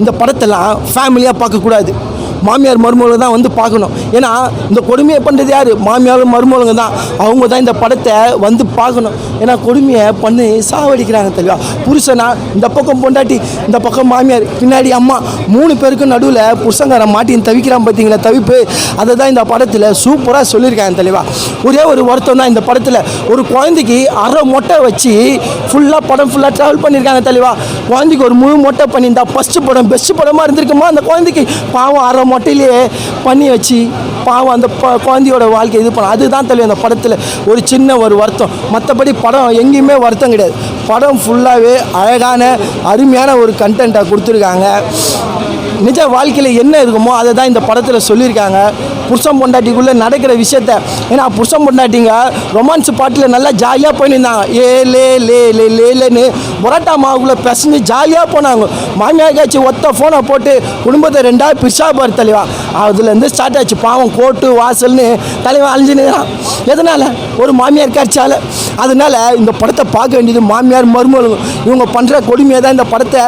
இந்த படத்தெல்லாம் ஃபேமிலியாக பார்க்கக்கூடாது. மாமியார் மருமகளும் தான் வந்து பார்க்கணும். ஏன்னா இந்த கொடுமையை பண்ணுறது யார்? மாமியாரும் மருமகளுங்க தான். அவங்க தான் இந்த படத்தை வந்து பார்க்கணும். ஏன்னா கொடுமையை பண்ணி சாவடிக்கிறாங்க தெளிவா. புருஷனா இந்த பக்கம் பொண்டாட்டி, இந்த பக்கம் மாமியார், பின்னாடி அம்மா, 3 பேருக்கும் நடுவில் புருஷங்காரன் மாட்டின்னு தவிக்கிறான் பார்த்தீங்களா தவிப்பு. அதை தான் இந்த படத்தில் சூப்பராக சொல்லியிருக்காங்க தெளிவா. ஒரே ஒரு வருத்தம் தான் இந்த படத்தில். ஒரு குழந்தைக்கு அரை மொட்டை வச்சு ஃபுல்லாக படம் ஃபுல்லாக ட்ராவல் பண்ணியிருக்காங்க தெளிவா. குழந்தைக்கு ஒரு முழு மொட்டை பண்ணியிருந்தா ஃபஸ்ட்டு படம் பெஸ்ட் படமாக இருந்திருக்குமா? அந்த குழந்தைக்கு பாவம் அரை மொட்டையிலேயே பண்ணி வச்சு பாவம் அந்த குழந்தையோட வாழ்க்கை இது பண்ண. அதுதான் தெளிவு அந்த படத்தில் ஒரு சின்ன ஒரு வருத்தம். மற்றபடி படம் எங்கேயுமே வருத்தம் கிடையாது. படம் ஃபுல்லாகவே அழகான அருமையான ஒரு கண்டென்ட்டாக கொடுத்துருக்காங்க. நிஜ வாழ்க்கையில் என்ன இருக்குமோ அதை தான் இந்த படத்தில் சொல்லியிருக்காங்க. புருஷன் பொண்டாட்டிக்குள்ளே நடக்கிற விஷயத்த. ஏன்னா புருஷன் பொண்டாட்டிங்க ரொமான்ஸ் பாட்டில் நல்லா ஜாலியாக போயிருந்தாங்க. லேன்னு புரோட்டா மாவுக்குள்ளே பிசைஞ்சு ஜாலியாக போனாங்க. மாமியாருக்காச்சும் ஒத்த ஃபோனை போட்டு குடும்பத்தை 2ஆக பிரிச்சா பாரு தலைவா. அதுலேருந்து ஸ்டார்ட் ஆச்சு பாவம். கோட்டு வாசல்னு தலைவன் அழிஞ்சுனுங்கிறான். எதனால்? ஒரு மாமியார் காட்சியால். அதனால் இந்த படத்தை பார்க்க வேண்டியது மாமியார் மருமகளும். இவங்க பண்ணுற கொடுமையை தான் இந்த படத்தை